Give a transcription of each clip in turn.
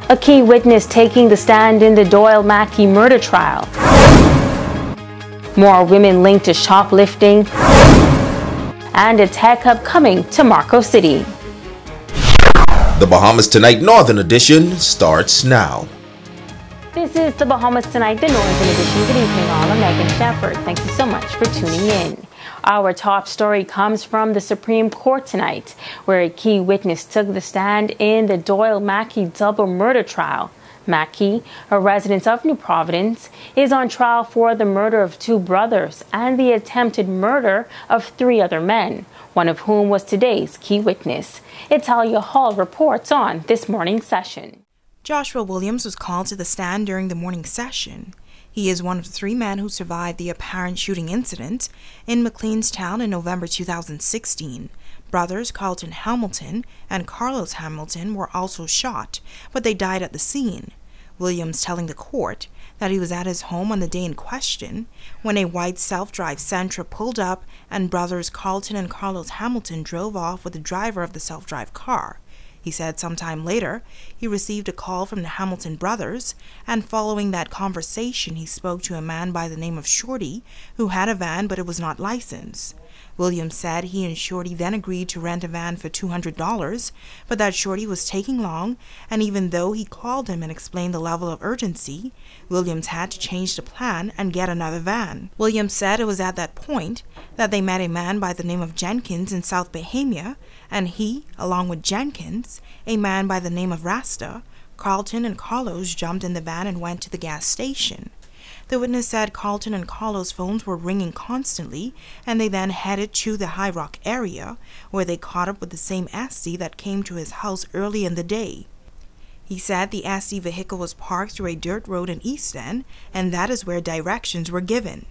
A key witness taking the stand in the Doyle Mackay murder trial. More women linked to shoplifting. And a tech hub coming to Marco City. The Bahamas Tonight Northern Edition starts now. This is the Bahamas Tonight, the Northern Edition. Good evening all. I'm Megan Shepard. Thank you so much for tuning in. Our top story comes from the Supreme Court tonight, where a key witness took the stand in the Doyle Mackay double murder trial. Mackay, a resident of New Providence, is on trial for the murder of 2 brothers and the attempted murder of 3 other men, one of whom was today's key witness. Italia Hall reports on this morning's session. Joshua Williams was called to the stand during the morning session. He is one of the 3 men who survived the apparent shooting incident in McLeanstown in November 2016. Brothers Carlton Hamilton and Carlos Hamilton were also shot, but they died at the scene. Williams telling the court that he was at his home on the day in question when a white self-drive Sentra pulled up and brothers Carlton and Carlos Hamilton drove off with the driver of the self-drive car. He said sometime later he received a call from the Hamilton brothers, and following that conversation he spoke to a man by the name of Shorty who had a van but it was not licensed. Williams said he and Shorty then agreed to rent a van for $200, but that Shorty was taking long, and even though he called him and explained the level of urgency, Williams had to change the plan and get another van. Williams said it was at that point that they met a man by the name of Jenkins in South Bahama, and he, along with Jenkins, a man by the name of Rasta, Carlton and Carlos jumped in the van and went to the gas station. The witness said Carlton and Carlos' phones were ringing constantly, and they then headed to the High Rock area, where they caught up with the same SD that came to his house early in the day. He said the SD vehicle was parked through a dirt road in East End, and that is where directions were given.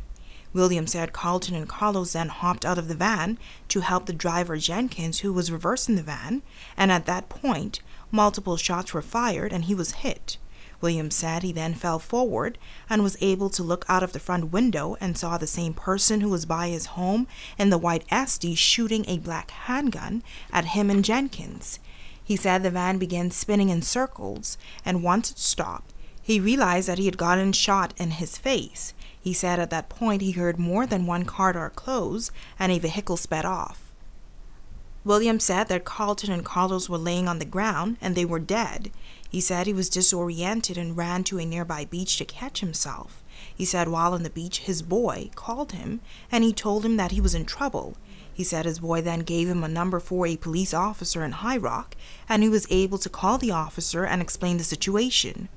Williams said Carlton and Carlos then hopped out of the van to help the driver Jenkins, who was reversing the van, and at that point, multiple shots were fired and he was hit. Williams said he then fell forward and was able to look out of the front window and saw the same person who was by his home in the white SD shooting a black handgun at him and Jenkins. He said the van began spinning in circles, and once it stopped, he realized that he had gotten shot in his face. He said at that point he heard more than one car door close and a vehicle sped off. Williams said that Carlton and Carlos were laying on the ground and they were dead. He said he was disoriented and ran to a nearby beach to catch himself. He said while on the beach, his boy called him and he told him that he was in trouble. He said his boy then gave him a number for a police officer in High Rock, and he was able to call the officer and explain the situation.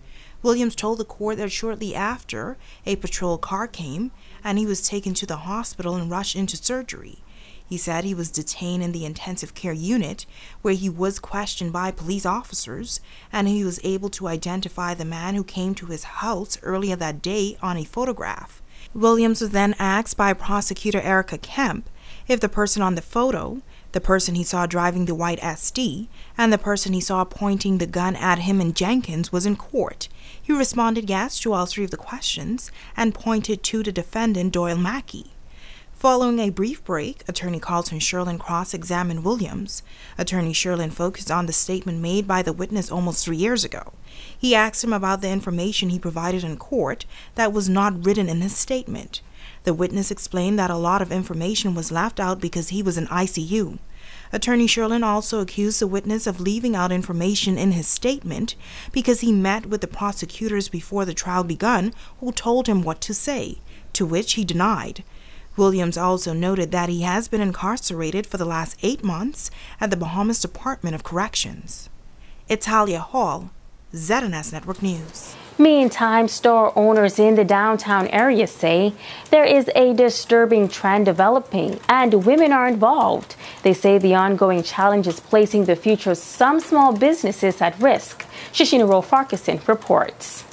Williams told the court that shortly after, a patrol car came and he was taken to the hospital and rushed into surgery. He said he was detained in the intensive care unit, where he was questioned by police officers, and he was able to identify the man who came to his house earlier that day on a photograph. Williams was then asked by prosecutor Erica Kemp if the person on the photo, the person he saw driving the white SD, and the person he saw pointing the gun at him and Jenkins was in court. He responded yes to all 3 of the questions and pointed to the defendant Doyle Mackay. Following a brief break, Attorney Carlton Sherlin cross-examined Williams. Attorney Sherlin focused on the statement made by the witness almost 3 years ago. He asked him about the information he provided in court that was not written in his statement. The witness explained that a lot of information was left out because he was in ICU. Attorney Sherlin also accused the witness of leaving out information in his statement because he met with the prosecutors before the trial begun who told him what to say, to which he denied. Williams also noted that he has been incarcerated for the last 8 months at the Bahamas Department of Corrections. Italia Hall, ZNS Network News. Meantime, store owners in the downtown area say there is a disturbing trend developing and women are involved. They say the ongoing challenge is placing the future of some small businesses at risk. Shishina Roe-Farquharson reports.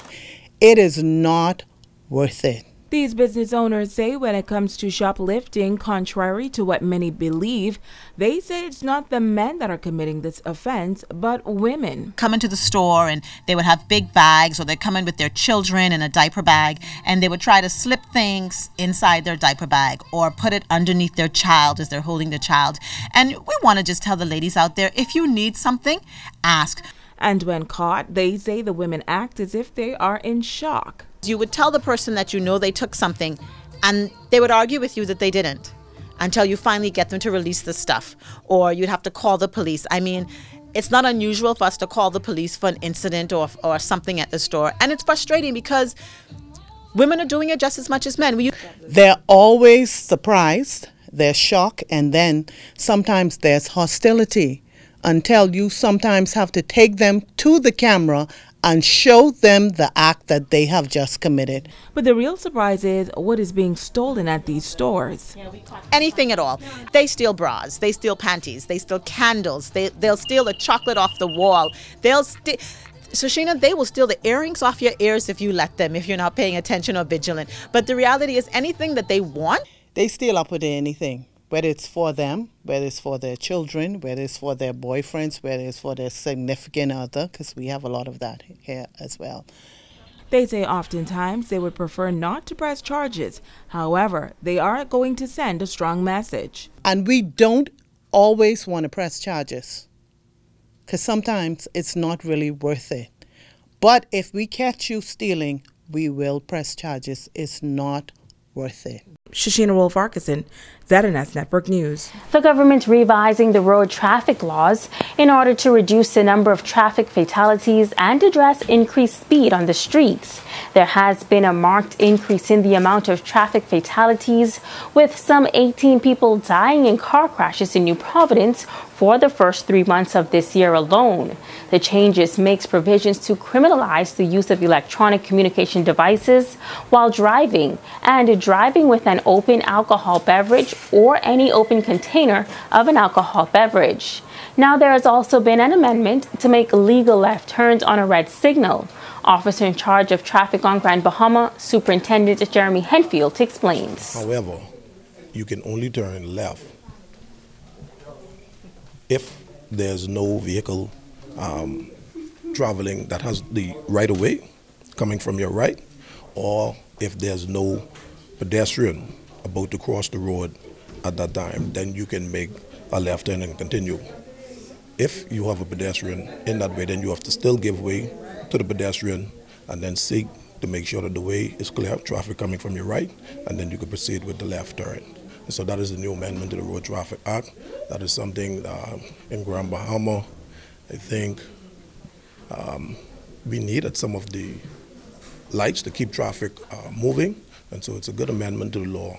It is not worth it. These business owners say when it comes to shoplifting, contrary to what many believe, they say it's not the men that are committing this offense, but women. Come into the store and they would have big bags, or they'd come in with their children in a diaper bag, and they would try to slip things inside their diaper bag or put it underneath their child as they're holding the child. And we want to just tell the ladies out there, if you need something, ask. And when caught, they say the women act as if they are in shock. You would tell the person that you know they took something, and they would argue with you that they didn't until you finally get them to release the stuff, or you'd have to call the police. I mean, it's not unusual for us to call the police for an incident or something at the store, and it's frustrating because women are doing it just as much as men. They're always surprised, they're shocked, and then sometimes there's hostility until you sometimes have to take them to the camera and show them the act that they have just committed. But the real surprise is what is being stolen at these stores. Anything at all. They steal bras, they steal panties, they steal candles, they'll steal the chocolate off the wall. So Sheena, they will steal the earrings off your ears if you let them, if you're not paying attention or vigilant. But the reality is anything that they want, they steal up with anything, whether it's for them, whether it's for their children, whether it's for their boyfriends, whether it's for their significant other, because we have a lot of that here as well. They say oftentimes they would prefer not to press charges. However, they are going to send a strong message. And we don't always want to press charges, because sometimes it's not really worth it. But if we catch you stealing, we will press charges. It's not worth it. Shoshina Wolf-Arkeson, ZNS Network News. The government revising the road traffic laws in order to reduce the number of traffic fatalities and address increased speed on the streets. There has been a marked increase in the amount of traffic fatalities, with some 18 people dying in car crashes in New Providence for the first 3 months of this year alone. The changes makes provisions to criminalize the use of electronic communication devices while driving, and driving with an open alcohol beverage or any open container of an alcohol beverage. Now there has also been an amendment to make legal left turns on a red signal. Officer in charge of traffic on Grand Bahama, Superintendent Jeremy Henfield, explains. However, you can only turn left if there's no vehicle traveling that has the right of way coming from your right, or if there's no pedestrian about to cross the road at that time, then you can make a left turn and continue. If you have a pedestrian in that way, then you have to still give way to the pedestrian and then seek to make sure that the way is clear, traffic coming from your right, and then you can proceed with the left turn. And so that is the new amendment to the Road Traffic Act. That is something in Grand Bahama, I think we needed some of the lights to keep traffic moving, and so it's a good amendment to the law.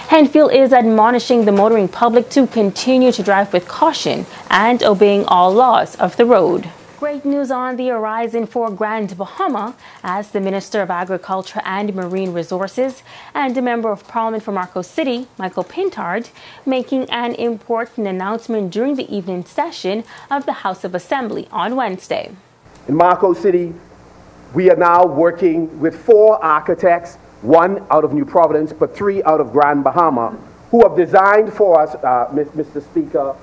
Henfield is admonishing the motoring public to continue to drive with caution and obeying all laws of the road. Great news on the horizon for Grand Bahama, as the Minister of Agriculture and Marine Resources and a Member of Parliament for Marco City, Michael Pintard, making an important announcement during the evening session of the House of Assembly on Wednesday. In Marco City, we are now working with 4 architects, 1 out of New Providence, but 3 out of Grand Bahama, who have designed for us, Mr. Speaker,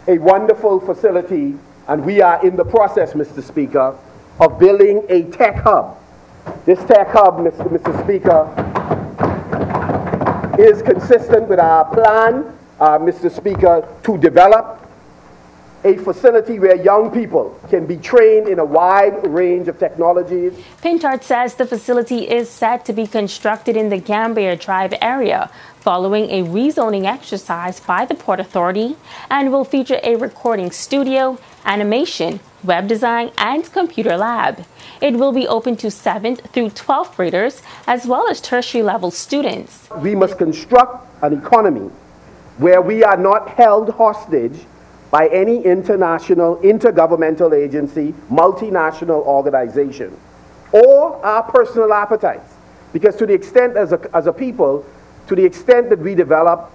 a wonderful facility. And we are in the process, Mr. Speaker, of building a tech hub. This tech hub, Mr. Speaker, is consistent with our plan, Mr. Speaker, to develop a facility where young people can be trained in a wide range of technologies. Pintard says the facility is set to be constructed in the Gambia Drive area following a rezoning exercise by the Port Authority, and will feature a recording studio, animation, web design, and computer lab. It will be open to 7th through 12th graders as well as tertiary level students. We must construct an economy where we are not held hostage by any international, intergovernmental agency, multinational organization, or our personal appetites. Because to the extent, as a people, to the extent that we develop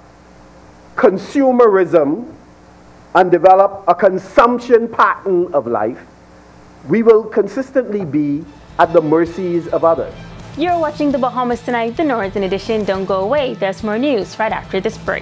consumerism and develop a consumption pattern of life, we will consistently be at the mercies of others. You're watching the Bahamas Tonight, the Northern Edition. Don't go away. There's more news right after this break.